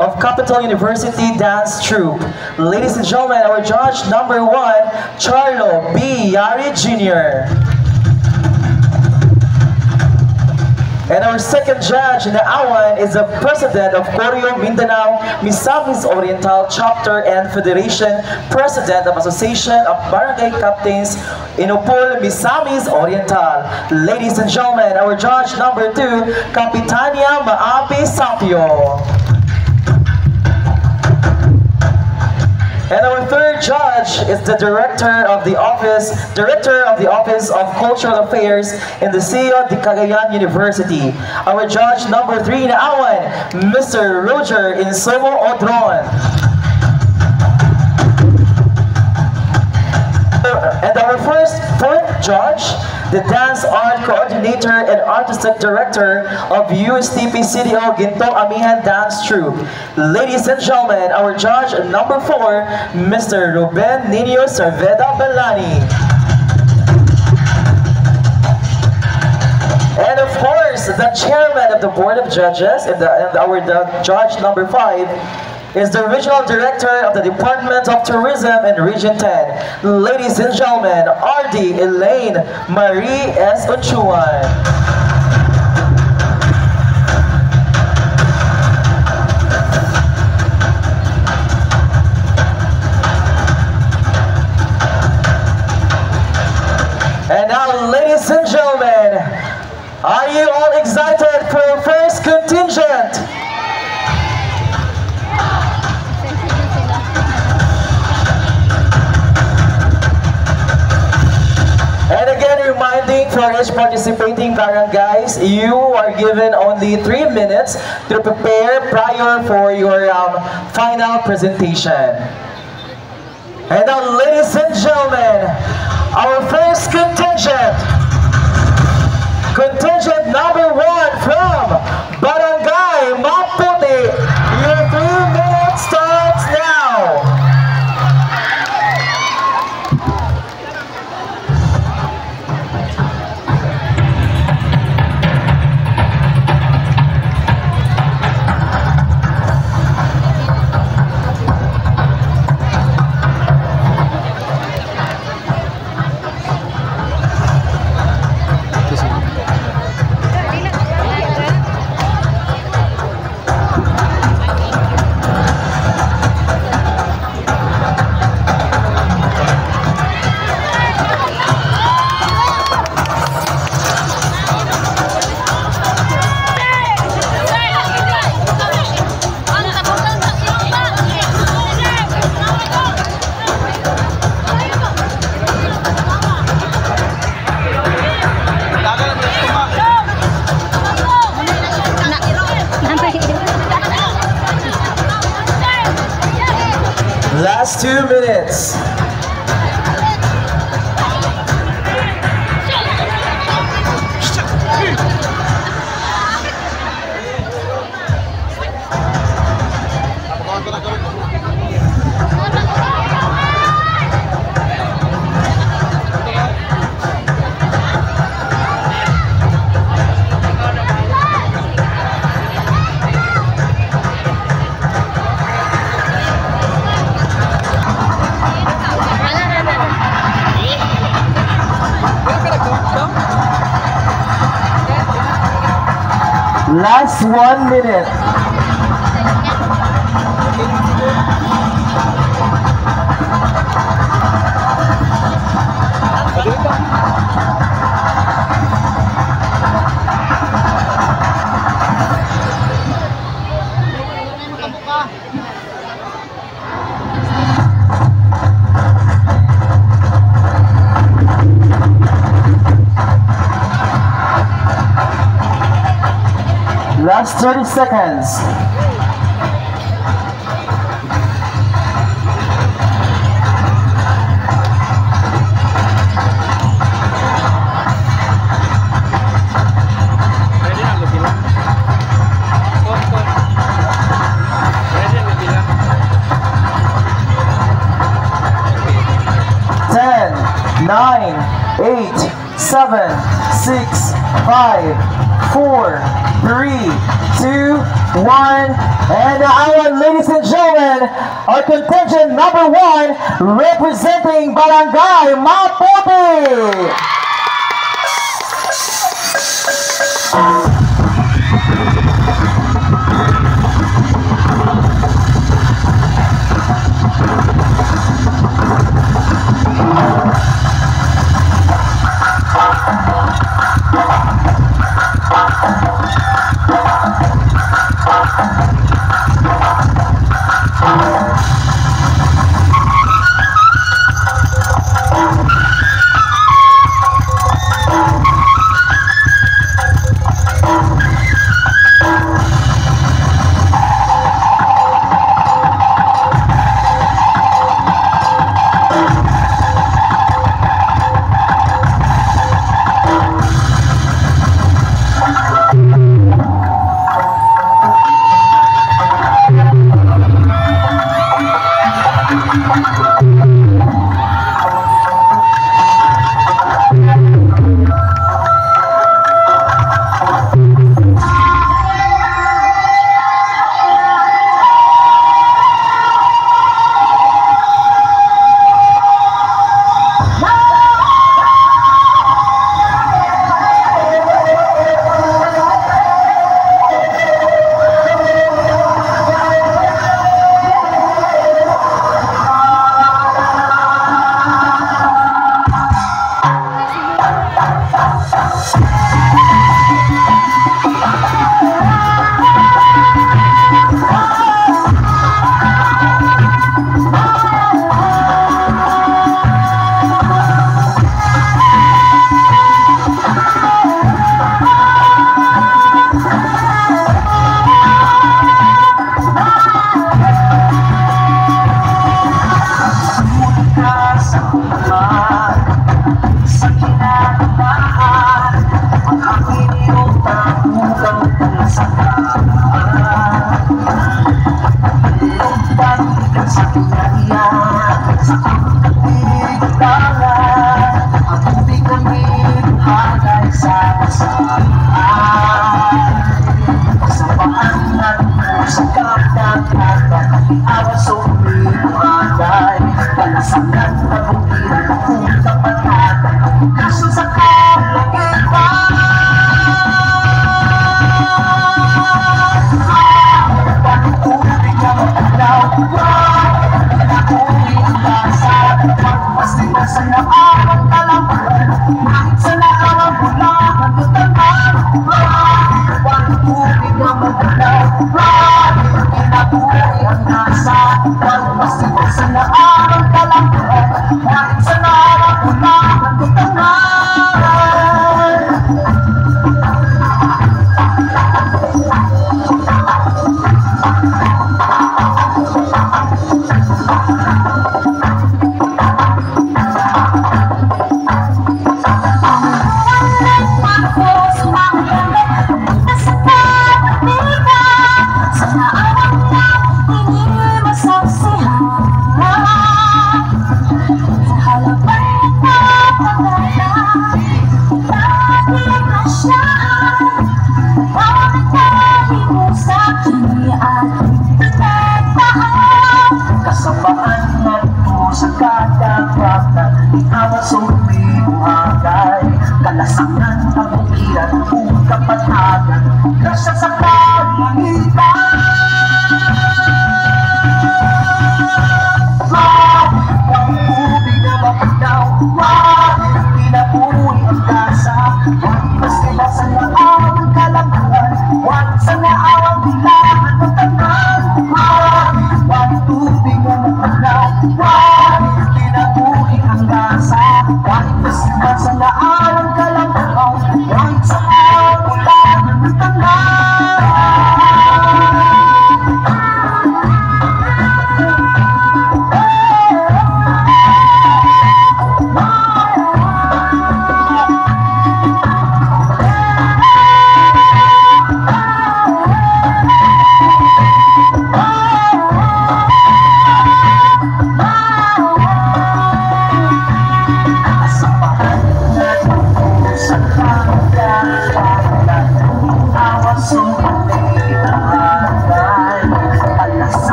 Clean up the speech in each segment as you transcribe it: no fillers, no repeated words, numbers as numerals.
of Capital University Dance Troupe. Ladies and gentlemen, our judge number 1, Charlo B. Yari Jr. And our second judge in the awan is the president of Koryo Mindanao Misamis Oriental Chapter and Federation, president of Association of Barangay Captains Inupul Misamis Oriental. Ladies and gentlemen, our judge number 2, Kapitania Maapi Sapio. And our third judge is the Director of the Office of Cultural Affairs in the CEO de Cagayan University. Our judge number 3 in awan, Mr. Roger Insomo Odron. And our fourth judge, the Dance Art Coordinator and Artistic Director of USTP CDO Ginto Amihan Dance Troupe. Ladies and gentlemen, our judge number 4, Mr. Ruben Nino Cerveda Belani. And of course, the chairman of the Board of Judges and our judge number 5 is the Regional Director of the Department of Tourism in Region 10. Ladies and gentlemen, R.D. Elaine Marie S. Ochuan. And now, ladies and gentlemen, are you all excited for your first contingent? And again, reminding for each participating barangays, you are given only 3 minutes to prepare prior for your final presentation. And now, ladies and gentlemen, our first contingent number 1 from Barangay Maputi. Your 3 minutes starts now. Last 2 minutes. Last 1 minute. Last 30 seconds. Nine, 8, 7, 6, 5, 4, 3, 2, 1. And our ladies and gentlemen, our contingent number 1 representing Barangay Maputi.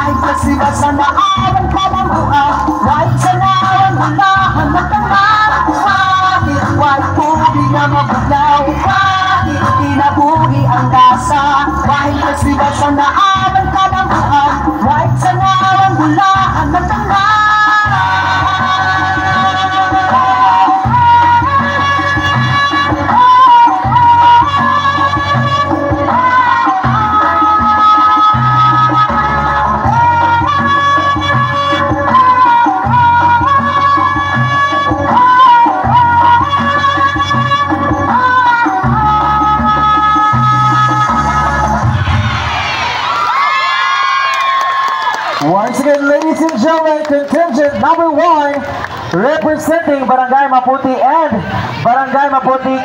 Wahid festival sa naawan kalamuan, wahid sa nawan hulahan ng tangan. Wahid pugi nga mabuglaw, wahid kinabuhi ang gasa. Wahid festival sa naawan kalamuan, wahid sa nawan hulahan ng tangan. Once again, ladies and gentlemen, contingent number 1, representing Barangay Maputi and Barangay Maputi